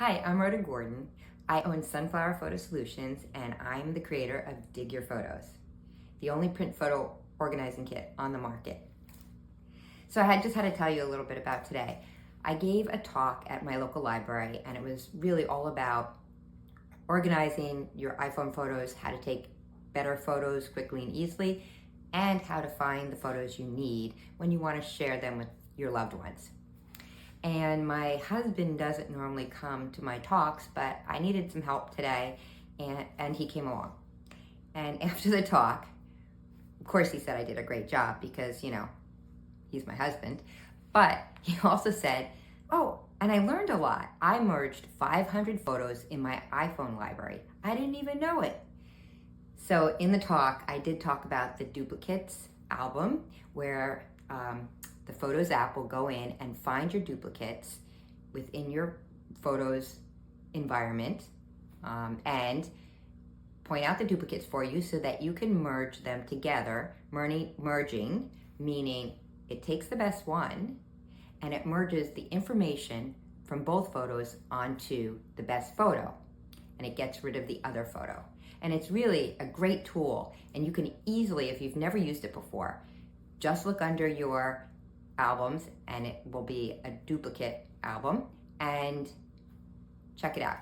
Hi, I'm Rhoda Gordon. I own Sunflower Photo Solutions and I'm the creator of Dig Your Photos, the only print photo organizing kit on the market. So I just had to tell you a little bit about today. I gave a talk at my local library and it was really all about organizing your iPhone photos, how to take better photos quickly and easily, and how to find the photos you need when you want to share them with your loved ones. And my husband doesn't normally come to my talks, but I needed some help today, and he came along. And after the talk, of course he said I did a great job because, he's my husband. But he also said, oh, and I learned a lot. I merged 500 photos in my iPhone library. I didn't even know it. So in the talk, I did talk about the duplicates album where the Photos app will go in and find your duplicates within your Photos environment and point out the duplicates for you so that you can merge them together. Merging, meaning it takes the best one and it merges the information from both photos onto the best photo, and it gets rid of the other photo. And it's really a great tool, and you can easily, if you've never used it before, just look under your albums and it will be a duplicate album and check it out.